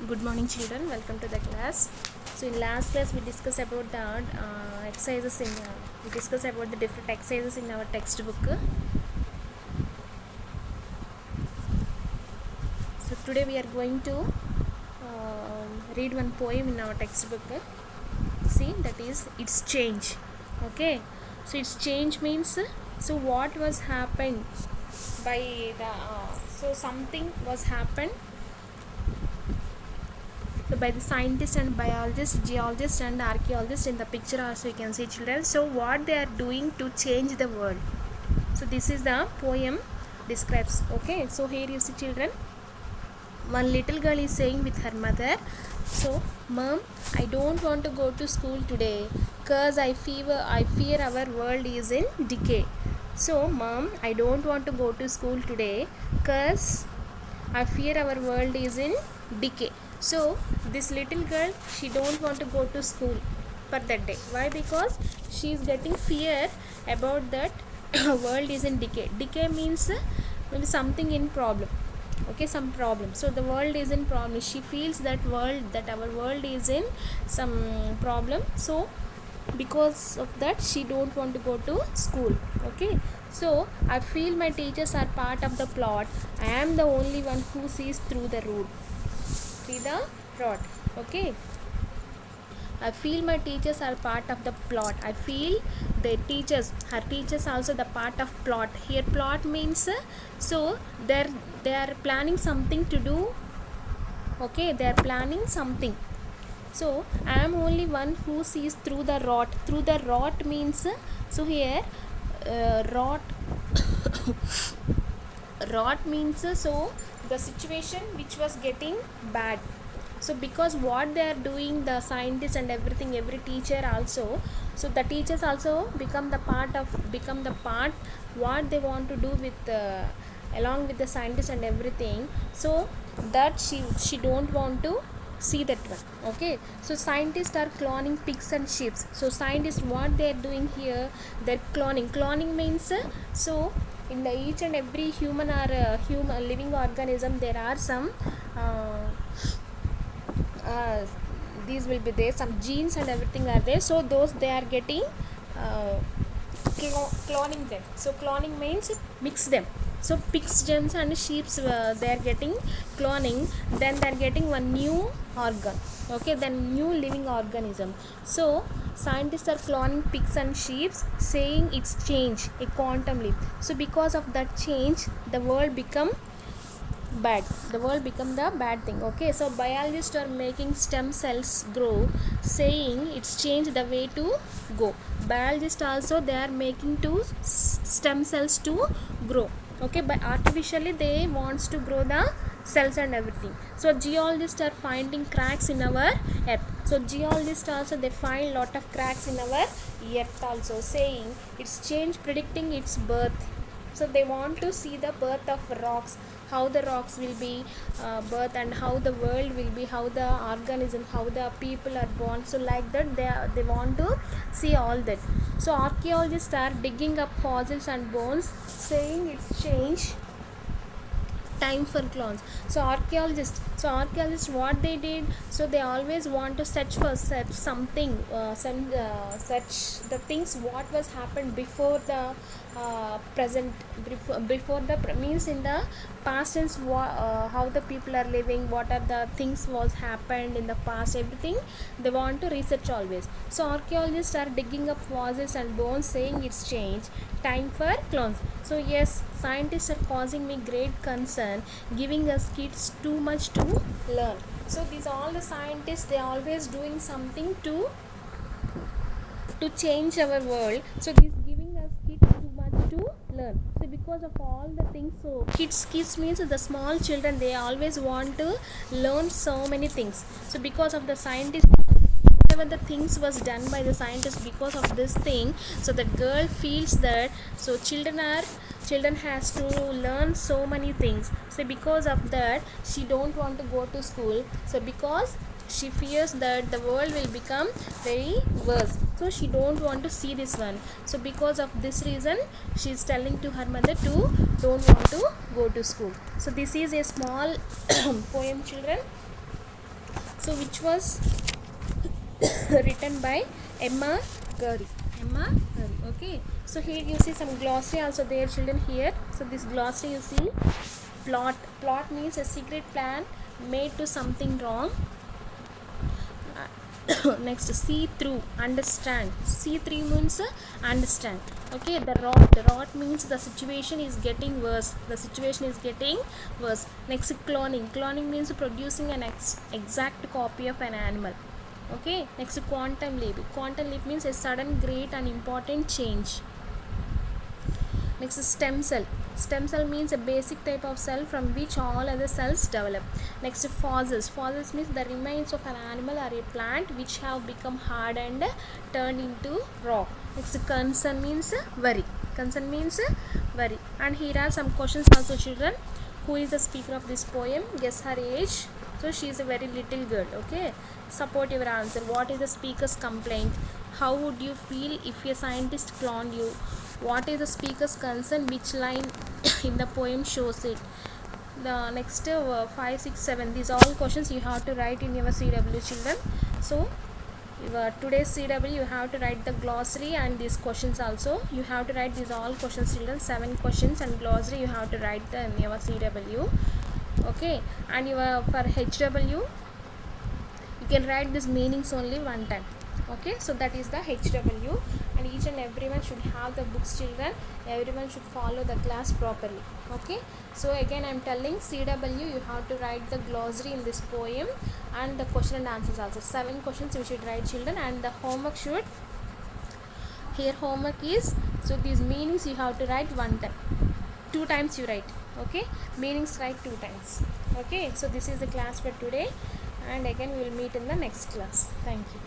Good morning, children. Welcome to the class. So in last class we discussed about the exercises in we discussed about the different exercises in our textbook. So today we are going to read one poem in our textbook. See, that is its change. Okay. So its change means so what was happened by the so something was happened by the scientists and biologists, geologists and archaeologists. In the picture also you can see, children, so what they are doing to change the world. So this is the poem describes. Okay, so here you see, children, one little girl is saying with her mother, so mom, I don't want to go to school today cause I fear our world is in decay. So mom, I don't want to go to school today cause I fear our world is in decay. So this little girl, she don't want to go to school for that day. Why? Because she is getting fear about that world is in decay. Decay means maybe something in problem. Okay, some problem. So the world is in problem. She feels that our world is in some problem. So because of that she don't want to go to school. Okay, so I feel my teachers are part of the plot. I am the only one who sees through the rod. Okay, I feel my teachers are part of the plot. I feel her teachers also the part of plot. Here plot means so they are planning something to do. Okay, they are planning something. So I am only one who sees through the rot. Through the rot means so here rot rot means so the situation which was getting bad. So because what they are doing, the scientists and everything, every teacher also, so the teachers also become the part what they want to do with along with the scientists and everything. So that she don't want to see that one. Okay, so scientists are cloning pigs and sheep. So scientists, what they are doing here, they're cloning means so in the each and every human or human living organism there are some uh, these will be there, some genes and everything are there. So those they are getting uh, cloning them. So cloning means mix them. So pigs, gems and sheeps they are getting cloning, then they are getting one new organ. Okay, then new living organism. So scientists are cloning pigs and sheeps, saying it's change, a quantum leap. So because of that change the world become bad, the world become the bad thing. Okay, so biologists are making stem cells grow, saying it's changed the way to go. Biologists also they are making to stem cells to grow. Okay, but artificially they wants to grow the cells and everything. So geologists are finding cracks in our earth. So geologists also they find lot of cracks in our earth also, saying it's change, predicting its birth. So they want to see the birth of rocks, how the rocks will be birth, and how the world will be, how the organism, how the people are born. So like that they want to see all that. So archaeologists are digging up fossils and bones, saying it's change, time for clones. So archaeologists what they did, so they always want to search for something, search the things what was happened before the present, before the means in the past tense, how the people are living, what are the things was happened in the past, everything they want to research always. So archaeologists are digging up fossils and bones, saying it's change, time for clones. So yes, scientists are causing me great concern, giving us kids too much to learn. So these all the scientists, they are always doing something to change our world. So this giving us kids too much to learn. So because of all the things, so kids means the small children, they always want to learn so many things. So because of the scientists, whatever the things was done by the scientists, because of this thing, so the girl feels that so children has to learn so many things. So because of that she don't want to go to school. So because she fears that the world will become very worse, so she don't want to see this one. So because of this reason she is telling to her mother to don't want to go to school. So this is a small poem, children. So which was written by Emma Curry. Emma Curry. Okay. So here you see some glossary also there, children. Here. So this glossary you see. Plot. Plot means a secret plan made to something wrong. Next, see through, understand. See through means understand. Okay, the rot means the situation is getting worse. The situation is getting worse. Next, cloning. Cloning means producing an exact copy of an animal. Okay, next, quantum leap. Quantum leap means a sudden, great, and important change. Next is stem cell. Stem cell means a basic type of cell from which all other cells develop. Next, fossils. Fossils means the remains of an animal or a plant which have become hard and turned into rock. Next, concern means worry. Concern means worry. And here are some questions also, children. Who is the speaker of this poem? Guess her age. So she is a very little girl. Okay. Support your answer. What is the speaker's complaint? How would you feel if a scientist cloned you? What is the speaker's concern? Which line in the poem shows it? The next 5, 6, 7. These are all questions you have to write in your CW, children. So today's CW you have to write the glossary and these questions also. You have to write these all questions, children. 7 questions and glossary you have to write the in your CW. Okay, and your for HW you can write these meanings only one time. Okay, so that is the HW, and each and everyone should have the books, children. Everyone should follow the class properly. Okay, so again I am telling CW you have to write the glossary in this poem and the question and answers also. 7 questions you should write, children, and the homework should, here homework is, so these meanings you have to write one time. 2 times you write. Okay, meanings write 2 times. Okay, so this is the class for today, and again we will meet in the next class. Thank you.